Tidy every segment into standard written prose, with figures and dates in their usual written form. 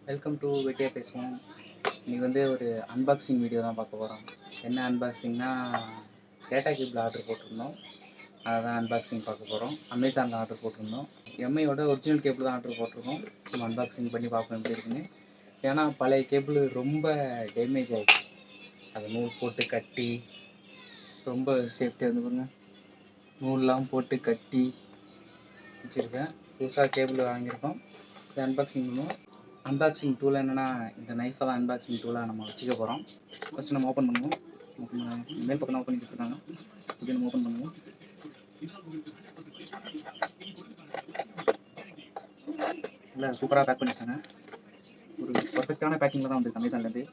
Welcome to வெட்டியா பேசுவோம். இன்னைக்கு வந்து ஒரு அன்பாக்சிங் வீடியோ தான் பார்க்க போகிறோம். என்ன அன்பாக்சிங்னா டேட்டா கேபிள் ஆர்டர் போட்டிருந்தோம். அதை தான் அன்பாக்சிங் பார்க்க போகிறோம். அமேசானில் ஆர்டர் போட்டிருந்தோம். எம்ஐயோட ஒரிஜினல் கேபிள் தான் ஆர்டர் போட்டிருக்கோம். நம்ம அன்பாக்சிங் பண்ணி பார்ப்போம் எப்படி இருக்குன்னு. ஏன்னா பழைய கேபிள் ரொம்ப டேமேஜ் ஆகிடுச்சு. அதை நூல் போட்டு கட்டி ரொம்ப சேஃப்டியாக இருந்து பாருங்க. நூல்லாம் போட்டு கட்டி வச்சுருக்கேன். புதுசாக கேபிள் வாங்கியிருக்கோம். இதை அன்பாக்சிங் பண்ணுவோம். அன்பாக்சிங் டூல் என்னென்னா இந்த நைஃபை தான் அன்பாக்சிங் டூலாக நம்ம வச்சுக்க போகிறோம். ஃபஸ்ட்டு நம்ம ஓப்பன் பண்ணுவோம். மேல் பக்கம் தான் ஓப்பன் பண்ணி கொடுத்துருக்காங்க. இப்படி நம்ம ஓப்பன் பண்ணுவோம். இல்லை சூப்பராக பேக் பண்ணியிருக்காங்க. ஒரு பர்ஃபெக்டான பேக்கிங்கில் தான் வந்துருக்கு அமேசான்லேருந்து.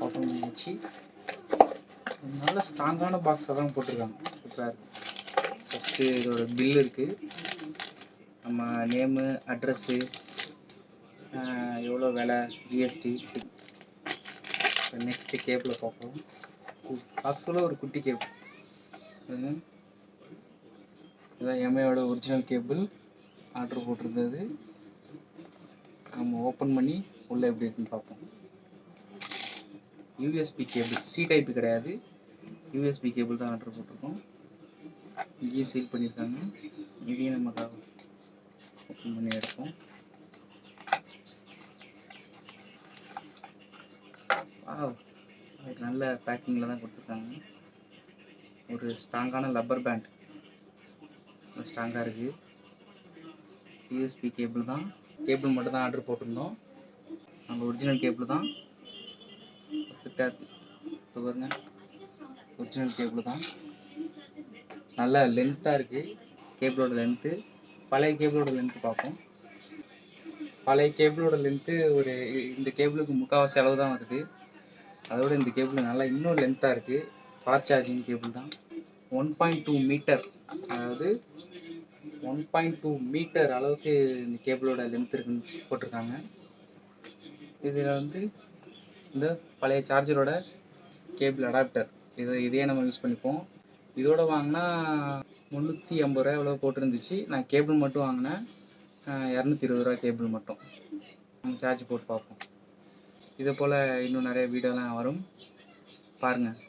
ஓப்பன் பண்ணி வச்சு நல்ல ஸ்ட்ராங்கான பாக்ஸாக தான் போட்டிருக்காங்க. சூப்பராக இருக்குது. ஃபஸ்ட்டு இதோட பில் இருக்குது. நம்ம நேமு, அட்ரஸ்ஸு, எவ்வளோ விலை, ஜிஎஸ்டி. நெக்ஸ்ட்டு கேபிளை பார்ப்போம். பாக்ஸோட ஒரு குட்டி கேபிள். இதுதான் எம்ஐயோட ஒரிஜினல் கேபிள் ஆர்டர் போட்டிருந்தது. நம்ம ஓப்பன் பண்ணி உள்ளே எப்படி இருக்குன்னு பார்ப்போம். யூஎஸ்பி கேபிள், சி டைப்பு கிடையாது, யூஎஸ்பி கேபிள் தான் ஆர்டர் போட்டிருக்கோம். இங்கேயும் சீல் பண்ணியிருக்காங்க. இதையும் நம்ம ஓப்பன் பண்ணி எடுப்போம். நல்ல பேக்கிங்கில் தான் கொடுத்துருக்காங்க. ஒரு ஸ்ட்ராங்கான லப்பர் பேண்ட் ஸ்ட்ராங்காக இருக்குது. யூஎஸ்பி கேபிள் தான், கேபிள் மட்டும் தான் ஆர்டர் போட்டிருந்தோம். நம்ம ஒரிஜினல் கேபிள் தான் பர்ஃபெக்டாக இருக்குது. பாருங்க, ஒரிஜினல் கேபிள் தான். நல்ல லென்த்தாக இருக்குது கேபிளோட லென்த்து. பழைய கேபிளோட லென்த்து பார்ப்போம். பழைய கேபிளோட லென்த்து ஒரு இந்த கேபிளுக்கு முக்கால்வாசி அளவு தான் வருது. அதோட இந்த கேபிள் நல்லா இன்னும் லென்த்தாக இருக்குது. ஃபாஸ்ட் சார்ஜிங் கேபிள் தான். 1.2 மீட்டர், அதாவது 1.2 மீட்டர் அளவுக்கு இந்த கேபிளோட லென்த் இருக்குன்னு போட்டிருக்காங்க. இதில் வந்து இந்த பழைய சார்ஜரோட கேபிள் அடாப்டர் இதையே நம்ம யூஸ் பண்ணிப்போம். இதோட வாங்கினா 350 ரூபா எவ்வளோ போட்டிருந்துச்சு. நான் கேபிள் மட்டும் வாங்கினேன் 220 ரூபா கேபிள் மட்டும். நம்ம சார்ஜ் போட்டு பார்ப்போம். இதே போல் இன்னும் நிறைய வீடியோலாம் வரும் பாருங்கள்.